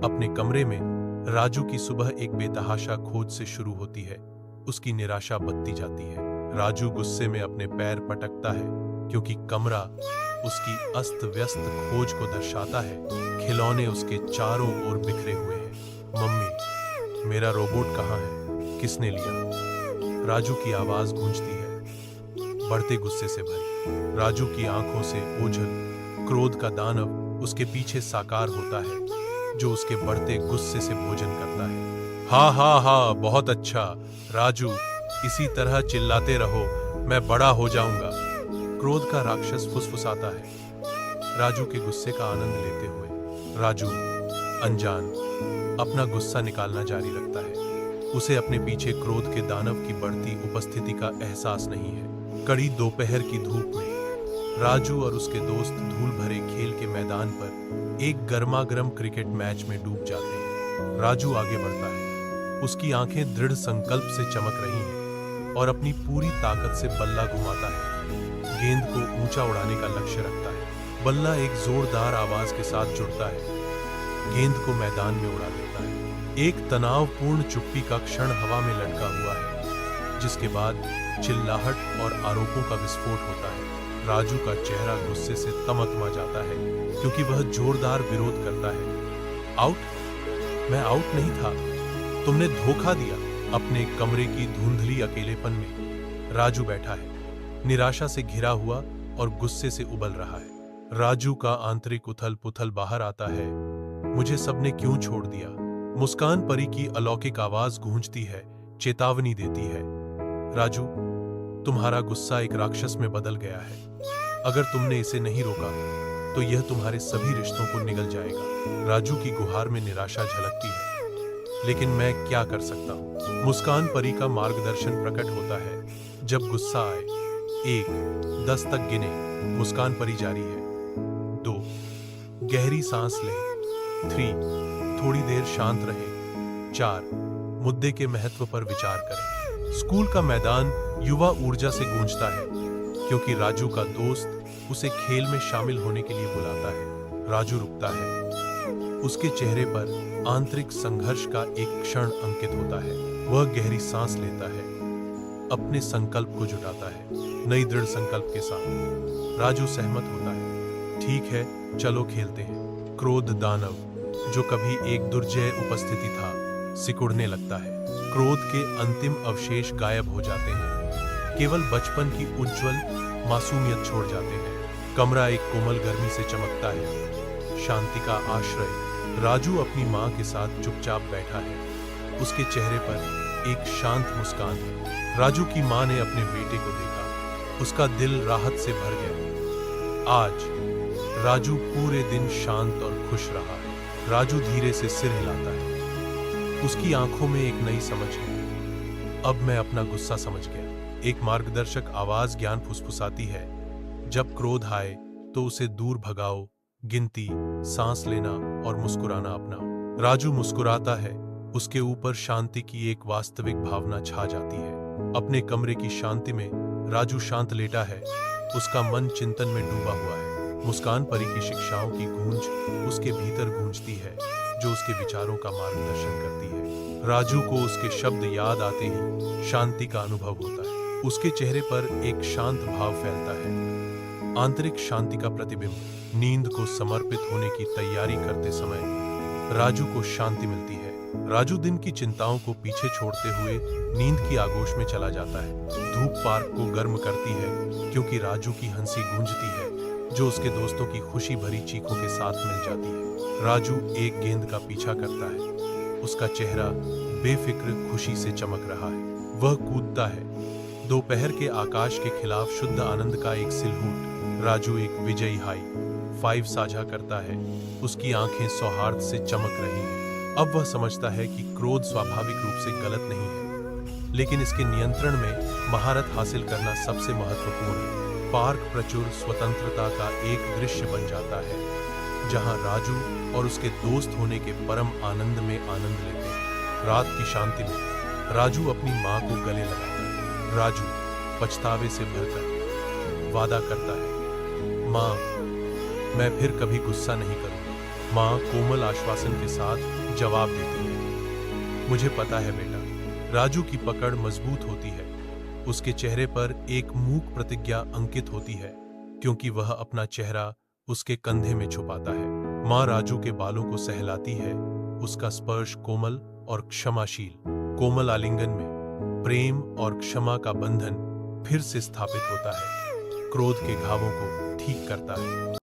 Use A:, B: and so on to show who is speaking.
A: अपने कमरे में राजू की सुबह एक बेतहाशा खोज से शुरू होती है। उसकी निराशा बढ़ती जाती है। राजू गुस्से में अपने पैर पटकता है क्योंकि कमरा उसकी अस्त व्यस्त खोज को दर्शाता है। खिलौने उसके चारों ओर बिखरे हुए हैं। मम्मी, मेरा रोबोट कहाँ है? किसने लिया? राजू की आवाज गूंजती है, बढ़ते गुस्से से भरी। राजू की आंखों से ओझल क्रोध का दानव उसके पीछे साकार होता है, जो उसके बढ़ते गुस्से से भोजन करता है। हा हा हा, बहुत अच्छा राजू, इसी तरह चिल्लाते रहो, मैं बड़ा हो जाऊंगा। क्रोध का राक्षस फुसफुसाता है, राजू के गुस्से का आनंद लेते हुए। राजू अनजान अपना गुस्सा निकालना जारी रखता है। उसे अपने पीछे क्रोध के दानव की बढ़ती उपस्थिति का एहसास नहीं है। कड़ी दोपहर की धूप में राजू और उसके दोस्त धूल भरे खेल के मैदान पर एक गर्मागर्म क्रिकेट मैच में डूब जाते हैं। राजू आगे बढ़ता है, उसकी आंखें दृढ़ संकल्प से चमक रही हैं और अपनी पूरी ताकत से बल्ला घुमाता है। गेंद को ऊंचा उड़ाने का लक्ष्य रखता है। बल्ला एक जोरदार आवाज के साथ जुड़ता है, गेंद को मैदान में उड़ा देता है। एक तनावपूर्ण चुप्पी का क्षण हवा में लटका हुआ है, जिसके बाद चिल्लाहट और आरोपों का विस्फोट होता है। राजू का चेहरा गुस्से से तमतमा जाता है क्योंकि वह जोरदार विरोध करता है। आउट? मैं आउट नहीं था, तुमने धोखा दिया। अपने कमरे की धुंधली अकेलेपन में राजू बैठा है, निराशा से घिरा हुआ और गुस्से से उबल रहा है। राजू का आंतरिक उथल पुथल बाहर आता है। मुझे सबने क्यों छोड़ दिया? मुस्कान परी की अलौकिक आवाज गूंजती है, चेतावनी देती है। राजू, तुम्हारा गुस्सा एक राक्षस में बदल गया है। अगर तुमने इसे नहीं रोका तो यह तुम्हारे सभी रिश्तों को निगल जाएगा। राजू की गुहार में निराशा झलकती है, लेकिन मैं क्या कर सकता हूँ? मुस्कान परी का मार्गदर्शन प्रकट होता है। जब गुस्सा आए, 1, 10 तक गिने। मुस्कान परी जारी है। 2, गहरी सांस लें। 3, थोड़ी देर शांत रहे। 4, मुद्दे के महत्व पर विचार करें। स्कूल का मैदान युवा ऊर्जा से गूंजता है क्योंकि राजू का दोस्त उसे खेल में शामिल होने के लिए बुलाता है। राजू रुकता है, उसके चेहरे पर आंतरिक संघर्ष का एक क्षण अंकित होता है। वह गहरी सांस लेता है, अपने संकल्प को जुटाता है। नई दृढ़ संकल्प के साथ राजू सहमत होता है। ठीक है, चलो खेलते हैं। क्रोध दानव, जो कभी एक दुर्जय उपस्थिति था, सिकुड़ने लगता है। क्रोध के अंतिम अवशेष गायब हो जाते हैं, केवल बचपन की उज्जवल मासूमियत छोड़ जाते हैं। कमरा एक कोमल गर्मी से चमकता है, शांति का आश्रय। राजू अपनी मां के साथ चुपचाप बैठा है, उसके चेहरे पर एक शांत मुस्कान है। राजू की मां ने अपने बेटे को देखा, उसका दिल राहत से भर गया। आज राजू पूरे दिन शांत और खुश रहा है। राजू धीरे से सिर हिलाता है, उसकी आंखों में एक नई समझ है। अब मैं अपना गुस्सा समझ गया। एक मार्गदर्शक आवाज ज्ञान फुसफुसाती है, जब क्रोध आए तो उसे दूर भगाओ। गिनती, सांस लेना और मुस्कुराना अपनाओ। राजू मुस्कुराता है, उसके ऊपर शांति की एक वास्तविक भावना छा जाती है। अपने कमरे की शांति में राजू शांत लेटा है, उसका मन चिंतन में डूबा हुआ है। मुस्कान परी की शिक्षाओं की गूंज उसके भीतर गूंजती है, जो उसके विचारों का मार्गदर्शन करती है। राजू को उसके शब्द याद आते ही शांति का अनुभव होता है। उसके चेहरे पर एक शांत भाव फैलता है, आंतरिक शांति का प्रतिबिंब। नींद को समर्पित होने की तैयारी करते समय राजू को शांति मिलती है। राजू दिन की चिंताओं को पीछे छोड़ते हुए नींद की आगोश में चला जाता है। धूप पार्क को गर्म करती है क्योंकि राजू की हंसी गूंजती है, जो उसके दोस्तों की खुशी भरी चीखों के साथ मिल जाती है। राजू एक गेंद का पीछा करता है, उसका चेहरा बेफिक्र खुशी से चमक रहा है। वह कूदता है, दोपहर के आकाश के खिलाफ शुद्ध आनंद का एक सिलहूट। राजू एक विजयी हाई 5 साझा करता है, उसकी आंखें सौहार्द से चमक रही हैं। अब वह समझता है कि क्रोध स्वाभाविक रूप से गलत नहीं है, लेकिन इसके नियंत्रण में महारत हासिल करना सबसे महत्वपूर्ण है। पार्क प्रचुर स्वतंत्रता का एक दृश्य बन जाता है, जहां राजू और उसके दोस्त होने के परम आनंद में आनंद लेते हैं। रात की शांति में राजू अपनी मां को गले लगाता है। राजू पछतावे से भरकर वादा करता है, मां, मैं फिर कभी गुस्सा नहीं करूंगा। माँ कोमल आश्वासन के साथ जवाब देती है, मुझे पता है बेटा। राजू की पकड़ मजबूत होती है। उसके चेहरे पर एक मूक प्रतिज्ञा अंकित होती है, क्योंकि वह अपना चेहरा उसके कंधे में छुपाता है। माँ राजू के बालों को सहलाती है, उसका स्पर्श कोमल और क्षमाशील। कोमल आलिंगन में प्रेम और क्षमा का बंधन फिर से स्थापित होता है, क्रोध के घावों को ठीक करता है।